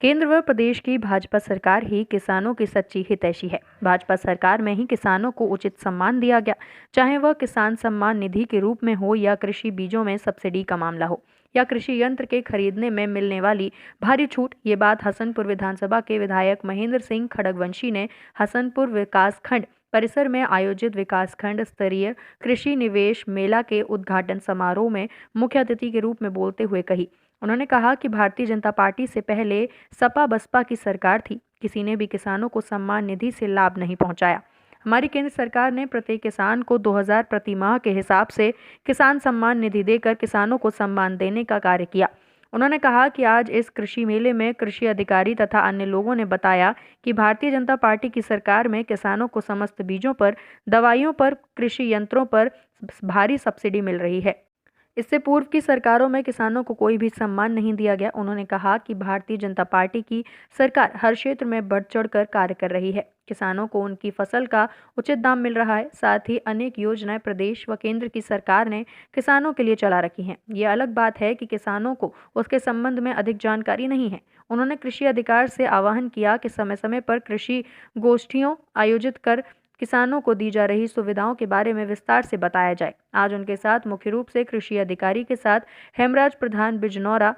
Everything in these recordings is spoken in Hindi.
केंद्र व प्रदेश की भाजपा सरकार ही किसानों की सच्ची हितैषी है। भाजपा सरकार में ही किसानों को उचित सम्मान दिया गया, चाहे वह किसान सम्मान निधि के रूप में हो या कृषि बीजों में सब्सिडी का मामला हो या कृषि यंत्र के खरीदने में मिलने वाली भारी छूट। ये बात हसनपुर विधानसभा के विधायक महेंद्र सिंह खड़गवंशी ने हसनपुर विकासखंड परिसर में आयोजित विकासखंड स्तरीय कृषि निवेश मेला के उद्घाटन समारोह में मुख्य अतिथि के रूप में बोलते हुए कही। उन्होंने कहा कि भारतीय जनता पार्टी से पहले सपा बसपा की सरकार थी, किसी ने भी किसानों को सम्मान निधि से लाभ नहीं पहुंचाया। हमारी केंद्र सरकार ने प्रत्येक किसान को 2000 प्रति माह के हिसाब से किसान सम्मान निधि देकर किसानों को सम्मान देने का कार्य किया। उन्होंने कहा कि आज इस कृषि मेले में कृषि अधिकारी तथा अन्य लोगों ने बताया कि भारतीय जनता पार्टी की सरकार में किसानों को समस्त बीजों पर, दवाइयों पर, कृषि यंत्रों पर भारी सब्सिडी मिल रही है। इससे पूर्व की सरकारों में किसानों को कोई भी सम्मान नहीं दिया गया। उन्होंने कहा कि भारतीय जनता पार्टी की सरकार हर क्षेत्र में बढ़ चढ़कर कार्य कर रही है। किसानों को उनकी फसल का उचित दाम मिल रहा है। साथ ही अनेक योजनाएं प्रदेश व केंद्र की सरकार ने किसानों के लिए चला रखी हैं। ये अलग बात है कि किसानों को उसके संबंध में अधिक जानकारी नहीं है। उन्होंने कृषि अधिकारी से आह्वान किया कि समय समय पर कृषि गोष्ठियों आयोजित कर किसानों को दी जा रही सुविधाओं के बारे में विस्तार से बताया जाए। आज उनके साथ मुख्य रूप से कृषि अधिकारी के साथ हेमराज प्रधान बिजनौरा,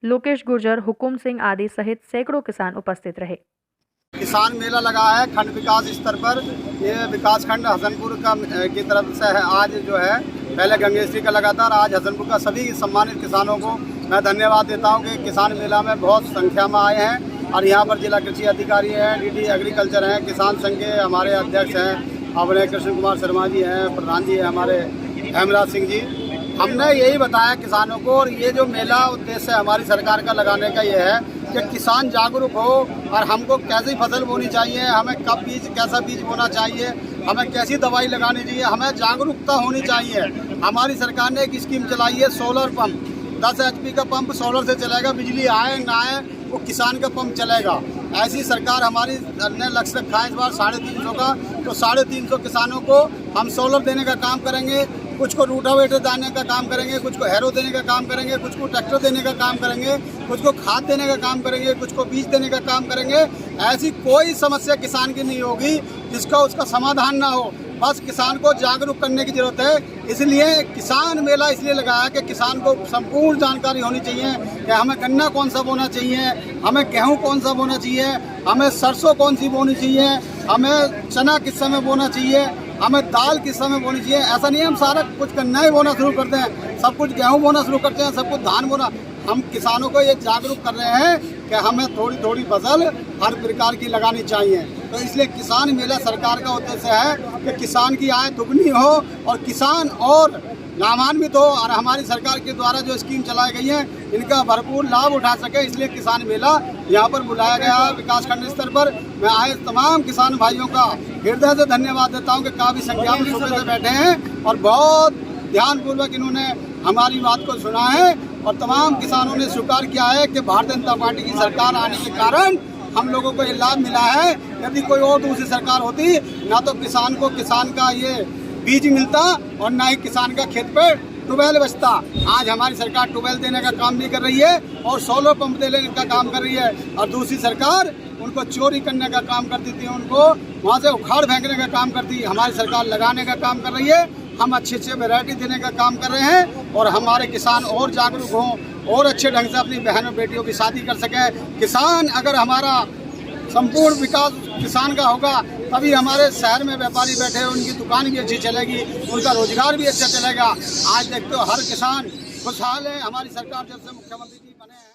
लोकेश गुर्जर, हुकुम सिंह आदि सहित सैकड़ों किसान उपस्थित रहे। किसान मेला लगा है खंड विकास स्तर पर। ये विकास खंड हसनपुर का की तरफ से है। आज जो है पहले गंगेश्वरी का लगा था और आज हसनपुर का सभी सम्मानित किसानों को मैं धन्यवाद देता हूँ कि किसान मेला में बहुत संख्या में आए हैं। और यहाँ पर जिला कृषि अधिकारी हैं, डीडी एग्रीकल्चर हैं, किसान संघ के हमारे अध्यक्ष हैं, अपने कृष्ण कुमार शर्मा जी हैं, प्रधान जी हैं हमारे हेमराज सिंह जी। हमने यही बताया किसानों को। और ये जो मेला उद्देश्य हमारी सरकार का लगाने का ये है कि किसान जागरूक हो और हमको कैसी फसल बोनी चाहिए, हमें कब बीज, कैसा बीज बोना चाहिए, हमें कैसी दवाई लगानी चाहिए, हमें जागरूकता होनी चाहिए। हमारी सरकार ने एक स्कीम चलाई है सोलर पंप। 10 HP का पंप सोलर से चलेगा, बिजली आए ना आए वो किसान का पंप चलेगा। ऐसी सरकार हमारी ने लक्ष्य रखा है इस बार 350 का। तो 350 किसानों को हम सोलर देने का काम करेंगे। कुछ को रूटावेटर देने का काम करेंगे, कुछ को हैरो देने का काम करेंगे, कुछ को ट्रैक्टर देने का काम करेंगे, कुछ को खाद देने का काम करेंगे, कुछ को बीज देने का काम करेंगे। ऐसी कोई समस्या किसान की नहीं होगी जिसका उसका समाधान ना हो। बस किसान को जागरूक करने की जरूरत है। इसलिए किसान मेला इसलिए लगाया कि किसान को संपूर्ण जानकारी होनी चाहिए कि हमें गन्ना कौन सा बोना चाहिए, हमें गेहूं कौन सा बोना चाहिए, हमें सरसों कौन सी बोनी चाहिए, हमें चना किस समय बोना चाहिए, हमें दाल किस समय बोनी चाहिए। ऐसा नहीं है हम सारा कुछ गन्ना ही बोना शुरू करते हैं, सब कुछ गेहूँ बोना शुरू करते हैं, सब कुछ धान बोना। हम किसानों को ये जागरूक कर रहे हैं कि हमें थोड़ी थोड़ी फसल हर प्रकार की लगानी चाहिए। तो इसलिए किसान मेला सरकार का उद्देश्य है कि किसान की आय दुगनी हो और किसान और लाभान्वित हो और हमारी सरकार के द्वारा जो स्कीम चलाई गई है इनका भरपूर लाभ उठा सके। इसलिए किसान मेला यहाँ पर बुलाया गया है विकासखंड स्तर पर। मैं आए तमाम किसान भाइयों का हृदय से धन्यवाद देता हूँ कि काफ़ी संख्या में सुबह से बैठे हैं और बहुत ध्यानपूर्वक इन्होंने हमारी बात को सुना है। और तमाम किसानों ने स्वीकार किया है कि भारतीय जनता पार्टी की सरकार आने के कारण हम लोगों को ये लाभ मिला है। यदि कोई और दूसरी सरकार होती ना तो किसान को किसान का ये बीज मिलता और ना ही किसान का खेत पे ट्यूबवेल बचता। आज हमारी सरकार ट्यूबवेल देने का काम भी कर रही है और सोलर पंप देने का काम कर रही है। और दूसरी सरकार उनको चोरी करने का काम करती थी, उनको वहाँ से उखाड़ फेंकने का काम करती। हमारी सरकार लगाने का काम कर रही है। हम अच्छे वैरायटी देने का काम कर रहे हैं और हमारे किसान और जागरूक हों और अच्छे ढंग से अपनी बहनों बेटियों की शादी कर सकें। किसान अगर हमारा संपूर्ण विकास किसान का होगा तभी हमारे शहर में व्यापारी बैठे हैं, उनकी दुकान भी अच्छी चलेगी, उनका रोजगार भी अच्छा चलेगा। आज देखते हो हर किसान खुशहाल है। हमारी सरकार जब से मुख्यमंत्री जी बने